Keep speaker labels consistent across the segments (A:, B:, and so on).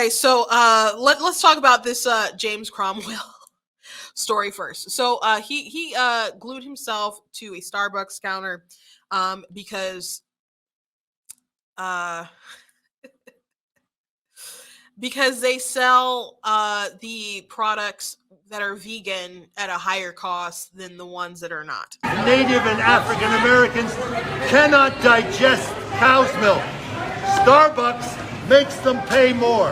A: Okay, so let's talk about this James Cromwell story first. So he glued himself to a Starbucks counter because uh because they sell the products that are vegan at a higher cost than the ones that are not.
B: Native and African Americans cannot digest cow's milk. Starbucks makes them pay more.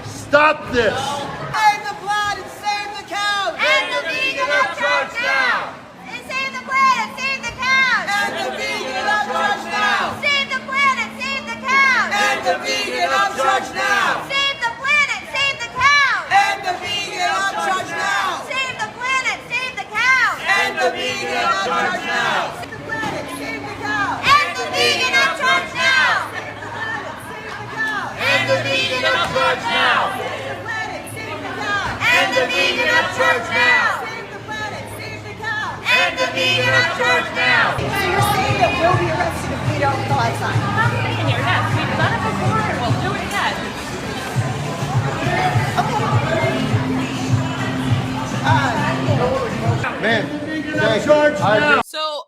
B: Stop this.
C: Save the planet, save the cows.
D: And the vegan upcharge now. And save the planet, save the cows.
C: And the vegan upcharge now.
D: Save the planet, save the cows.
C: And the vegan upcharge now.
D: Save the planet, save the cows.
C: And the vegan upcharge now.
D: Save the planet, save the cows.
C: And the vegan upcharge now.
D: Save the planet, save the cows. And the vegan upcharge now.
C: And the vegan upcharge now.
D: Save the planet, save the cows.
C: And the vegan upcharge now.
D: Save the planet, save the cows.
C: And the vegan upcharge now.
E: So you're saying that we'll be arrested if we don't go outside?
F: I'm saying here, yes, we've done it before and we'll do it again.
A: So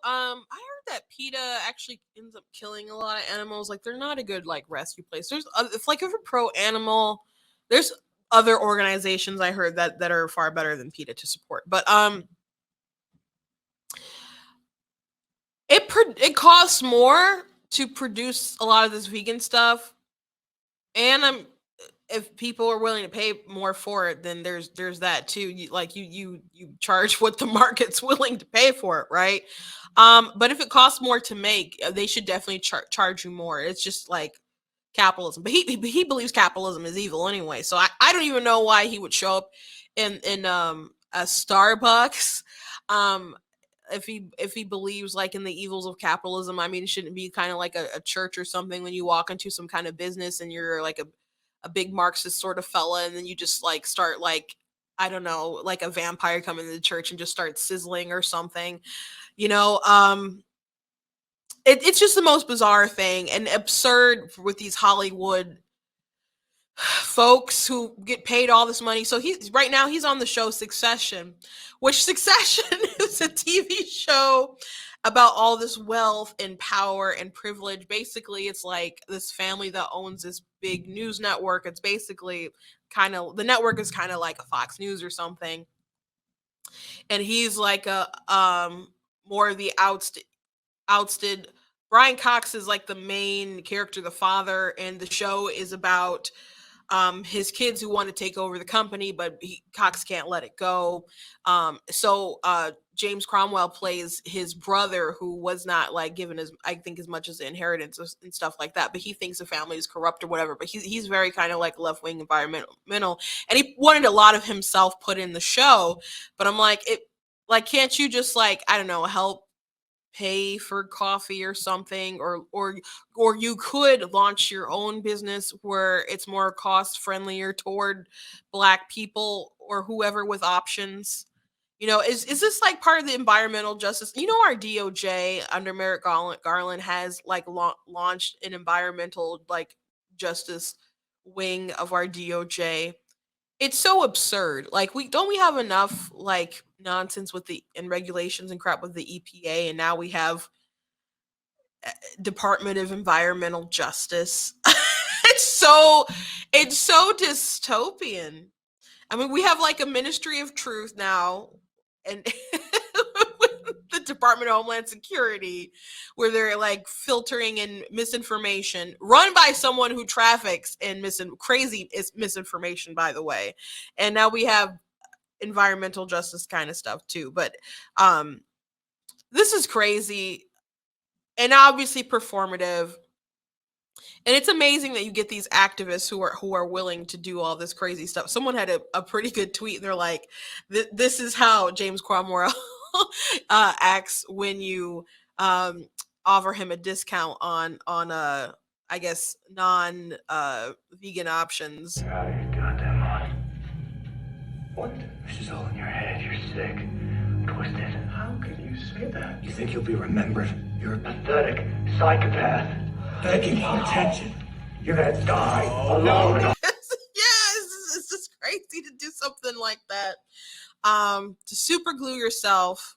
A: I heard that PETA actually ends up killing a lot of animals. Like they're not a good like rescue place. There's if like if you're pro animal, there's other organizations I heard that are far better than PETA to support. But it costs more to produce a lot of this vegan stuff, and if people are willing to pay more for it, then there's that too. You charge what the market's willing to pay for it, right? But if it costs more to make, they should definitely charge you more. It's just like capitalism. But he believes capitalism is evil anyway. So I don't even know why he would show up in a Starbucks. If he believes like in the evils of capitalism. I mean, it shouldn't be kind of like a church or something when you walk into some kind of business and you're like a big Marxist sort of fella, and then you just like start like, I don't know, like a vampire coming into the church and just start sizzling or something, you know. It's just the most bizarre thing and absurd with these Hollywood folks who get paid all this money. So he's on the show Succession, which Succession is a TV show about all this wealth and power and privilege. Basically, it's like this family that owns this big news network. It's basically the network is kind of like a Fox News or something. And he's like a more of the ousted. Brian Cox is like the main character, the father, and the show is about his kids who want to take over the company, but Cox can't let it go. So James Cromwell plays his brother, who was not like given as much as the inheritance and stuff like that. But he thinks the family is corrupt or whatever. But he's very kind of like left-wing environmental, and he wanted a lot of himself put in the show. But I'm like, can't you just like, I don't know, help pay for coffee or something, or you could launch your own business where it's more cost friendlier toward Black people or whoever with options. You know, is this like part of the environmental justice? You know, our DOJ under Merrick Garland has like launched an environmental like justice wing of our DOJ. It's so absurd. Like we have enough like nonsense with and regulations and crap with the EPA, and now we have Department of Environmental Justice. It's so dystopian. I mean, we have like a Ministry of Truth now, and the Department of Homeland Security, where they're like filtering in misinformation run by someone who traffics in crazy misinformation, by the way. And now we have environmental justice kind of stuff too. But this is crazy and obviously performative. And it's amazing that you get these activists who are willing to do all this crazy stuff. Someone had a pretty good tweet. They're like, this is how James Cromwell acts when you offer him a discount on I guess non vegan options.
G: You're out of your goddamn mind. What? This is all in your head. You're sick, twisted. How can you say that? You think you'll be remembered? You're a pathetic psychopath begging for attention. You're gonna die alone.
A: like that. To super glue yourself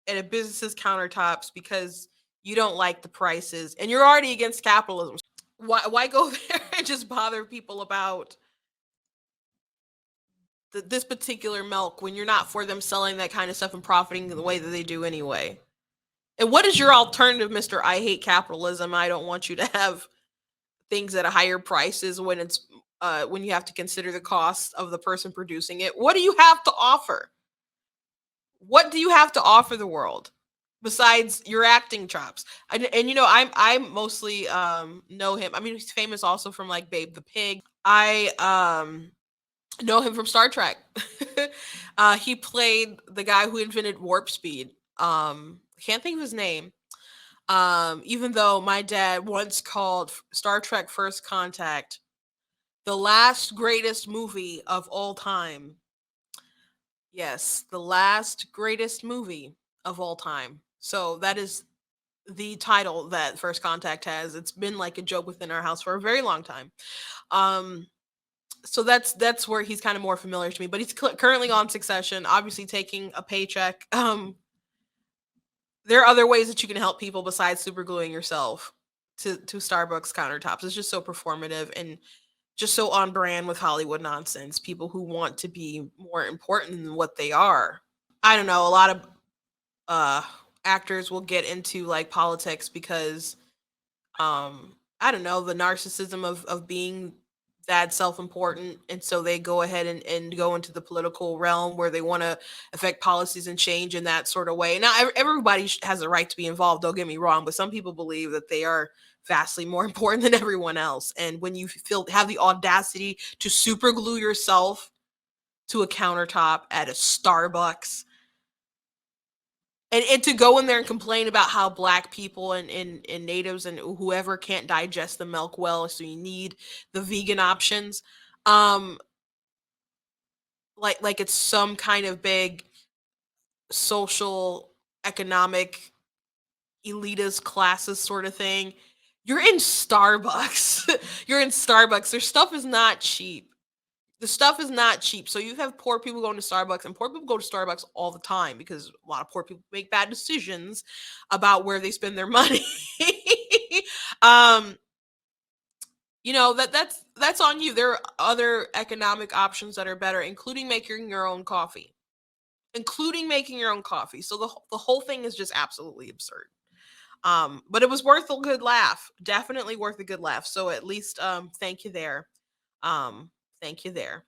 A: at a business's countertops because you don't like the prices and you're already against capitalism. Why go there and just bother people about this particular milk when you're not for them selling that kind of stuff and profiting the way that they do anyway? And what is your alternative, Mr. I hate capitalism? I don't want you to have things at a higher prices when it's when you have to consider the cost of the person producing it. What do you have to offer? What do you have to offer the world besides your acting chops? And you know, I mostly know him. I mean, he's famous also from like Babe the Pig. I know him from Star Trek. He played the guy who invented warp speed. Can't think of his name. Even though my dad once called Star Trek First Contact the last greatest movie of all time. Yes, the last greatest movie of all time. So that is the title that First Contact has. It's been like a joke within our house for a very long time. Um, so that's where he's kind of more familiar to me. But he's currently on Succession, obviously taking a paycheck. There are other ways that you can help people besides super gluing yourself to Starbucks countertops. It's just so performative and just so on brand with Hollywood nonsense. People who want to be more important than what they are. I don't know. A lot of actors will get into like politics because I don't know, the narcissism of being that self-important, and so they go ahead and go into the political realm where they want to affect policies and change in that sort of way. Now everybody has a right to be involved, don't get me wrong, but some people believe that they are vastly more important than everyone else. And when you have the audacity to super glue yourself to a countertop at a Starbucks, and to go in there and complain about how black people and natives and whoever can't digest the milk well, so you need the vegan options. Um, like it's some kind of big social, economic, elitist classes sort of thing. You're in Starbucks. You're in Starbucks. Their stuff is not cheap. The stuff is not cheap. So you have poor people going to Starbucks, and poor people go to Starbucks all the time because a lot of poor people make bad decisions about where they spend their money. um, you know, that's on you. There are other economic options that are better, including making your own coffee. Including making your own coffee. So the whole thing is just absolutely absurd. But it was worth a good laugh. Definitely worth a good laugh. So at least thank you there. Thank you there.